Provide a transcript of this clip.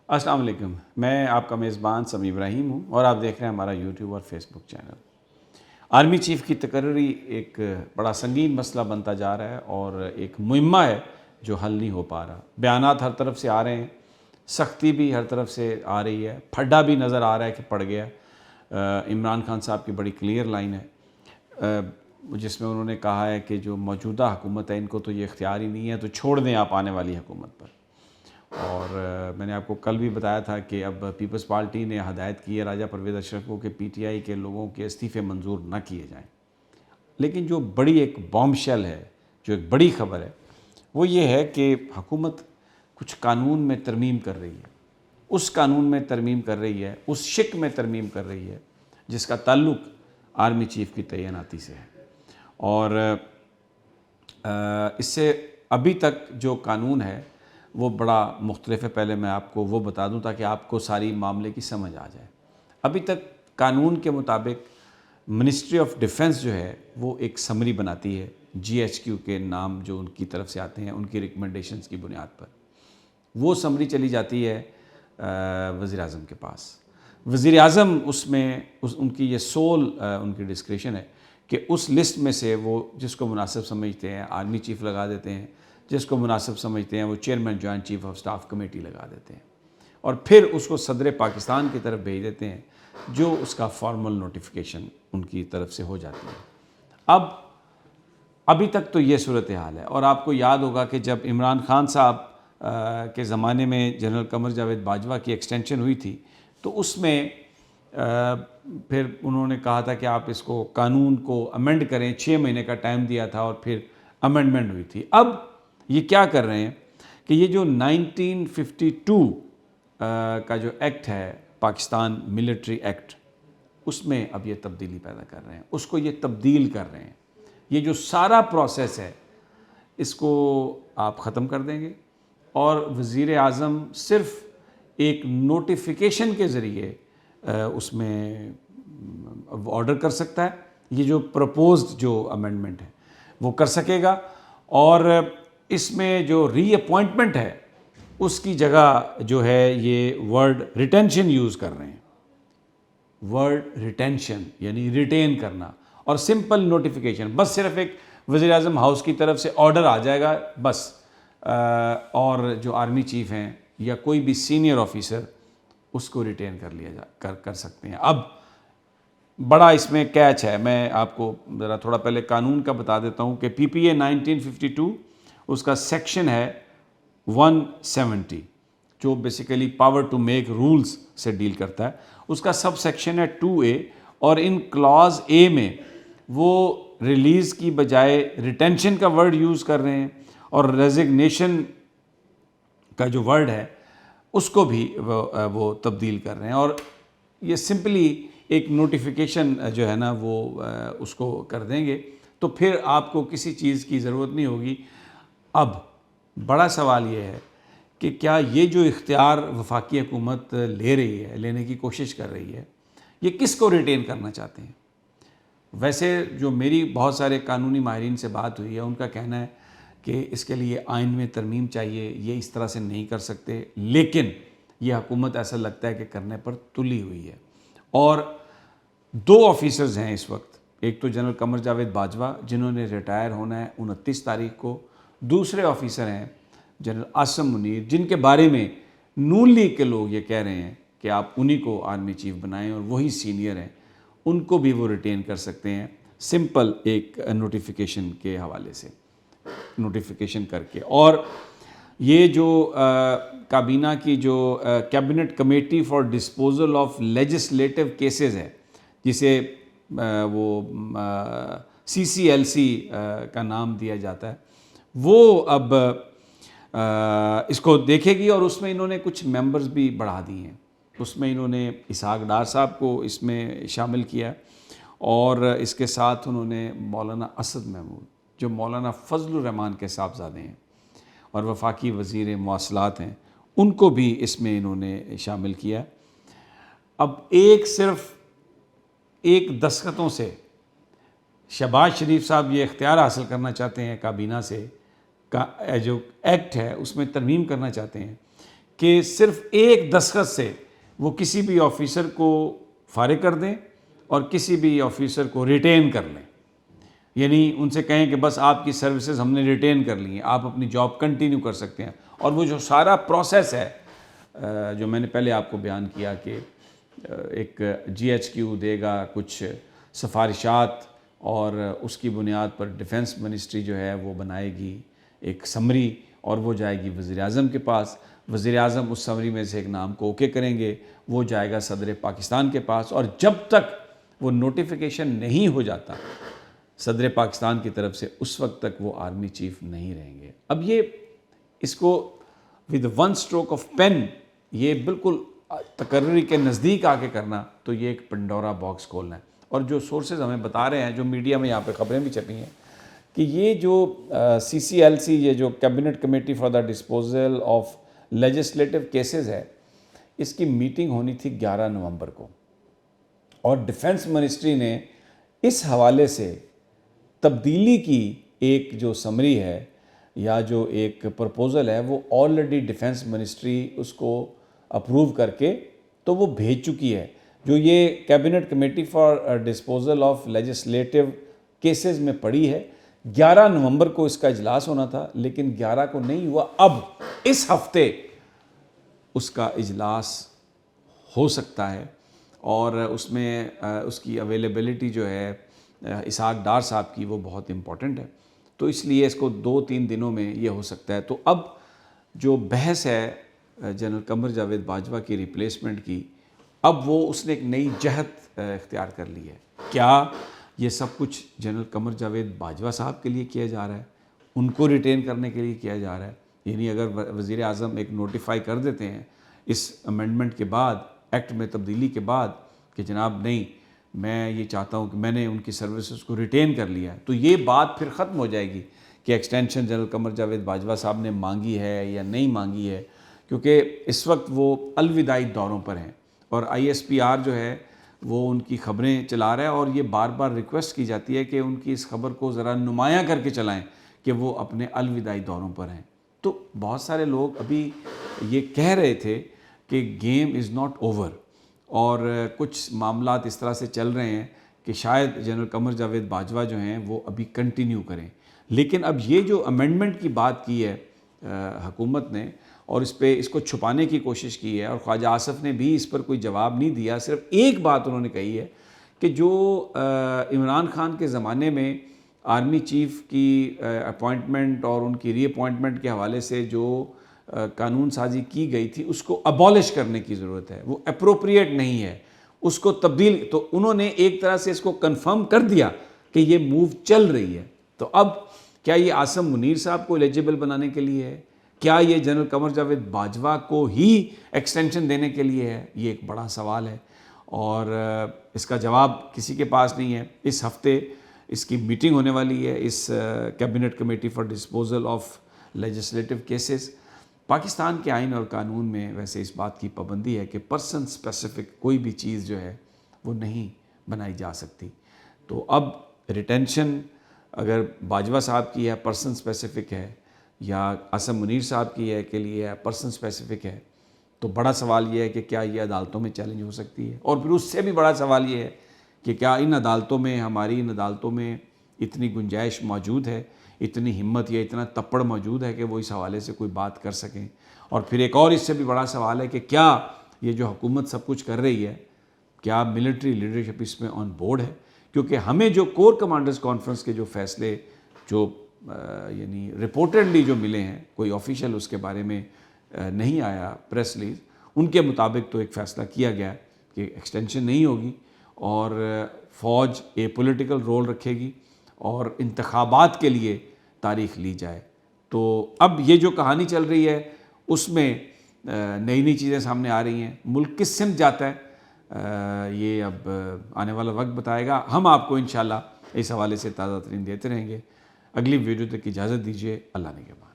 السلام علیکم، میں آپ کا میزبان سمیع ابراہیم ہوں اور آپ دیکھ رہے ہیں ہمارا یوٹیوب اور فیس بک چینل۔ آرمی چیف کی تقرری ایک بڑا سنگین مسئلہ بنتا جا رہا ہے اور ایک مہمہ ہے جو حل نہیں ہو پا رہا۔ بیانات ہر طرف سے آ رہے ہیں، سختی بھی ہر طرف سے آ رہی ہے، پھڈا بھی نظر آ رہا ہے کہ پڑ گیا۔ عمران خان صاحب کی بڑی کلیئر لائن ہے جس میں انہوں نے کہا ہے کہ جو موجودہ حکومت ہے ان کو تو یہ اختیار ہی نہیں ہے، تو چھوڑ دیں آپ آنے والی حکومت پر۔ اور میں نے آپ کو کل بھی بتایا تھا کہ اب پیپلز پارٹی نے ہدایت کی ہے راجہ پرویز اشرف کو کہ پی ٹی آئی کے لوگوں کے استعفے منظور نہ کیے جائیں۔ لیکن جو بڑی ایک بام شیل ہے، جو ایک بڑی خبر ہے، وہ یہ ہے کہ حکومت کچھ قانون میں ترمیم کر رہی ہے، اس قانون میں ترمیم کر رہی ہے، اس شک میں ترمیم کر رہی ہے جس کا تعلق آرمی چیف کی تعیناتی سے ہے۔ اور اس سے ابھی تک جو قانون ہے وہ بڑا مختلف ہے۔ پہلے میں آپ کو وہ بتا دوں تاکہ آپ کو ساری معاملے کی سمجھ آ جائے۔ ابھی تک قانون کے مطابق منسٹری آف ڈیفنس جو ہے وہ ایک سمری بناتی ہے، جی ایچ کیو کے نام جو ان کی طرف سے آتے ہیں ان کی ریکمنڈیشنز کی بنیاد پر۔ وہ سمری چلی جاتی ہے وزیر اعظم کے پاس۔ وزیر اعظم اس میں ان کی یہ سول ان کی ڈسکریشن ہے کہ اس لسٹ میں سے وہ جس کو مناسب سمجھتے ہیں آرمی چیف لگا دیتے ہیں، جس کو مناسب سمجھتے ہیں وہ chairman joint chief of staff committee لگا دیتے ہیں، اور پھر اس کو صدر پاکستان کی طرف بھیج دیتے ہیں جو اس کا فارمل نوٹیفیکیشن ان کی طرف سے ہو جاتی ہے۔ ابھی تک تو یہ صورتحال ہے۔ اور آپ کو یاد ہوگا کہ جب عمران خان صاحب کے زمانے میں جنرل قمر جاوید باجوہ کی ایکسٹینشن ہوئی تھی تو اس میں پھر انہوں نے کہا تھا کہ آپ اس کو قانون کو امینڈ کریں، 6 مہینے کا ٹائم دیا تھا اور پھر امینڈمنٹ ہوئی تھی۔ اب یہ کیا کر رہے ہیں کہ یہ جو 1952 کا جو ایکٹ ہے پاکستان ملٹری ایکٹ، اس میں اب یہ تبدیلی پیدا کر رہے ہیں، اس کو یہ تبدیل کر رہے ہیں۔ یہ جو سارا پروسیس ہے اس کو آپ ختم کر دیں گے اور وزیر اعظم صرف ایک نوٹیفیکیشن کے ذریعے اس میں آرڈر کر سکتا ہے۔ یہ جو پروپوزڈ جو امینڈمنٹ ہے وہ کر سکے گا، اور اس میں جو ری اپوائنٹمنٹ ہے اس کی جگہ جو ہے یہ ورڈ ریٹینشن یوز کر رہے ہیں۔ ورڈ ریٹینشن یعنی ریٹین کرنا، اور سمپل نوٹیفیکیشن، بس صرف ایک وزیر اعظم ہاؤس کی طرف سے آرڈر آ جائے گا بس، اور جو آرمی چیف ہیں یا کوئی بھی سینئر آفیسر اس کو ریٹین کر سکتے ہیں۔ اب بڑا اس میں کیچ ہے، میں آپ کو ذرا تھوڑا پہلے قانون کا بتا دیتا ہوں کہ پی پی اے 1952 اس کا سیکشن ہے 170 جو basically power to make rules سے ڈیل کرتا ہے۔ اس کا سب سیکشن ہے 2A، اور ان کلاز اے میں وہ ریلیز کی بجائے ریٹینشن کا ورڈ یوز کر رہے ہیں، اور ریزگنیشن کا جو ورڈ ہے اس کو بھی وہ تبدیل کر رہے ہیں، اور یہ سمپلی ایک نوٹیفیکیشن جو ہے نا وہ اس کو کر دیں گے تو پھر آپ کو کسی چیز کی ضرورت نہیں ہوگی۔ اب بڑا سوال یہ ہے کہ کیا یہ جو اختیار وفاقی حکومت لے رہی ہے، لینے کی کوشش کر رہی ہے، یہ کس کو ریٹین کرنا چاہتے ہیں؟ ویسے جو میری بہت سارے قانونی ماہرین سے بات ہوئی ہے ان کا کہنا ہے کہ اس کے لیے آئین میں ترمیم چاہیے، یہ اس طرح سے نہیں کر سکتے، لیکن یہ حکومت ایسا لگتا ہے کہ کرنے پر تلی ہوئی ہے۔ اور 2 آفیسرز ہیں اس وقت، ایک تو جنرل قمر جاوید باجوہ جنہوں نے ریٹائر ہونا ہے 29 تاریخ کو، دوسرے آفیسر ہیں جنرل عاصم منیر جن کے بارے میں نون لیگ کے لوگ یہ کہہ رہے ہیں کہ آپ انہی کو آرمی چیف بنائیں اور وہی سینئر ہیں، ان کو بھی وہ ریٹین کر سکتے ہیں سمپل ایک نوٹیفیکیشن کے حوالے سے، نوٹیفیکیشن کر کے۔ اور یہ جو کابینہ کی جو cabinet committee for disposal of legislative cases ہے جسے وہ CCLC کا نام دیا جاتا ہے، وہ اب اس کو دیکھے گی، اور اس میں انہوں نے کچھ ممبرز بھی بڑھا دی ہیں۔ اس میں انہوں نے اسحاق ڈار صاحب کو اس میں شامل کیا، اور اس کے ساتھ انہوں نے مولانا اسد محمود جو مولانا فضل الرحمان کے صاحبزادے ہیں اور وفاقی وزیر مواصلات ہیں، ان کو بھی اس میں انہوں نے شامل کیا۔ اب صرف ایک دستخطوں سے شہباز شریف صاحب یہ اختیار حاصل کرنا چاہتے ہیں کابینہ سے، جو ایکٹ ہے اس میں ترمیم کرنا چاہتے ہیں کہ صرف ایک دستخط سے وہ کسی بھی آفیسر کو فارغ کر دیں اور کسی بھی آفیسر کو ریٹین کر لیں. یعنی ان سے کہیں کہ بس آپ کی سروسز ہم نے ریٹین کر لی ہیں, آپ اپنی جاب کنٹینیو کر سکتے ہیں. اور وہ جو سارا پروسیس ہے جو میں نے پہلے آپ کو بیان کیا کہ ایک GHQ دے گا کچھ سفارشات اور اس کی بنیاد پر ڈیفنس منسٹری جو ہے وہ بنائے گی ایک سمری اور وہ جائے گی وزیر اعظم کے پاس. وزیر اعظم اس سمری میں سے ایک نام کو اوکے کریں گے, وہ جائے گا صدر پاکستان کے پاس, اور جب تک وہ نوٹیفیکیشن نہیں ہو جاتا صدر پاکستان کی طرف سے اس وقت تک وہ آرمی چیف نہیں رہیں گے. اب یہ اس کو with one stroke of pen یہ بالکل تقرری کے نزدیک آ کے کرنا تو یہ ایک پنڈورا باکس کھولنا ہے. اور جو سورسز ہمیں بتا رہے ہیں, جو میڈیا میں یہاں پہ خبریں بھی چھپی ہیں, کہ یہ جو CCLC یہ جو cabinet committee for the disposal of legislative cases ہے, اس کی میٹنگ ہونی تھی 11 نومبر کو, اور ڈیفنس منسٹری نے اس حوالے سے تبدیلی کی ایک جو سمری ہے یا جو ایک پرپوزل ہے وہ آلریڈی ڈیفنس منسٹری اس کو اپروو کر کے تو وہ بھیج چکی ہے. جو یہ cabinet committee for disposal of legislative cases میں پڑی ہے. 11 نومبر کو اس کا اجلاس ہونا تھا لیکن 11 کو نہیں ہوا. اب اس ہفتے اس کا اجلاس ہو سکتا ہے اور اس میں اس کی اویلیبلٹی جو ہے اسحاق ڈار صاحب کی وہ بہت امپورٹنٹ ہے, تو اس لیے اس کو 2-3 دنوں میں یہ ہو سکتا ہے. تو اب جو بحث ہے جنرل قمر جاوید باجوہ کی ریپلیسمنٹ کی, اب وہ اس نے ایک نئی جہت اختیار کر لی ہے. کیا یہ سب کچھ جنرل قمر جاوید باجوہ صاحب کے لیے کیا جا رہا ہے, ان کو ریٹین کرنے کے لیے کیا جا رہا ہے؟ یعنی اگر وزیر اعظم ایک نوٹیفائی کر دیتے ہیں اس امینڈمنٹ کے بعد, ایکٹ میں تبدیلی کے بعد, کہ جناب نہیں میں یہ چاہتا ہوں کہ میں نے ان کی سروسز کو ریٹین کر لیا ہے, تو یہ بات پھر ختم ہو جائے گی کہ ایکسٹینشن جنرل قمر جاوید باجوہ صاحب نے مانگی ہے یا نہیں مانگی ہے, کیونکہ اس وقت وہ الوداعی دوروں پر ہیں اور ISPR جو ہے وہ ان کی خبریں چلا رہا ہے, اور یہ بار بار ریکویسٹ کی جاتی ہے کہ ان کی اس خبر کو ذرا نمایاں کر کے چلائیں کہ وہ اپنے الوداعی دوروں پر ہیں. تو بہت سارے لوگ ابھی یہ کہہ رہے تھے کہ گیم از ناٹ اوور, اور کچھ معاملات اس طرح سے چل رہے ہیں کہ شاید جنرل قمر جاوید باجوہ جو ہیں وہ ابھی کنٹینیو کریں. لیکن اب یہ جو امینڈمنٹ کی بات کی ہے حکومت نے, اور اس کو چھپانے کی کوشش کی ہے, اور خواجہ آصف نے بھی اس پر کوئی جواب نہیں دیا. صرف ایک بات انہوں نے کہی ہے کہ جو عمران خان کے زمانے میں آرمی چیف کی اپوائنٹمنٹ اور ان کی ری اپوائنٹمنٹ کے حوالے سے جو قانون سازی کی گئی تھی اس کو ابالش کرنے کی ضرورت ہے, وہ اپروپریٹ نہیں ہے, اس کو تبدیل. تو انہوں نے ایک طرح سے اس کو کنفرم کر دیا کہ یہ موو چل رہی ہے. تو اب کیا یہ عاصم منیر صاحب کو ایلیجیبل بنانے کے لیے ہے, کیا یہ جنرل قمر جاوید باجوہ کو ہی ایکسٹینشن دینے کے لیے ہے؟ یہ ایک بڑا سوال ہے اور اس کا جواب کسی کے پاس نہیں ہے. اس ہفتے اس کی میٹنگ ہونے والی ہے, اس cabinet committee for disposal of legislative cases. Pakistan کے آئین اور قانون میں ویسے اس بات کی پابندی ہے کہ پرسن اسپیسیفک کوئی بھی چیز جو ہے وہ نہیں بنائی جا سکتی. تو اب ریٹینشن اگر باجوہ صاحب کی ہے پرسن اسپیسیفک ہے, یا عاصم منیر صاحب کی ہے کے لیے پرسن اسپیسیفک ہے, تو بڑا سوال یہ ہے کہ کیا یہ عدالتوں میں چیلنج ہو سکتی ہے. اور پھر اس سے بھی بڑا سوال یہ ہے کہ کیا ان عدالتوں میں, ہماری ان عدالتوں میں اتنی گنجائش موجود ہے, اتنی ہمت یا اتنا تپڑ موجود ہے کہ وہ اس حوالے سے کوئی بات کر سکیں. اور پھر ایک اور اس سے بھی بڑا سوال ہے کہ کیا یہ جو حکومت سب کچھ کر رہی ہے, کیا ملٹری لیڈرشپ اس میں آن بورڈ ہے؟ کیونکہ ہمیں جو کور کمانڈرز کانفرنس کے جو فیصلے جو یعنی رپورٹڈلی جو ملے ہیں, کوئی آفیشیل اس کے بارے میں نہیں آیا پریس ریلیز, ان کے مطابق تو ایک فیصلہ کیا گیا کہ ایکسٹینشن نہیں ہوگی اور فوج اے پولیٹیکل رول رکھے گی اور انتخابات کے لیے تاریخ لی جائے. تو اب یہ جو کہانی چل رہی ہے اس میں نئی نئی چیزیں سامنے آ رہی ہیں. ملک کس سمت جاتا ہے یہ اب آنے والا وقت بتائے گا. ہم آپ کو انشاءاللہ اس حوالے سے تازہ ترین دیتے رہیں گے. اگلی ویڈیو تک اجازت دیجیے. اللہ نگہبان.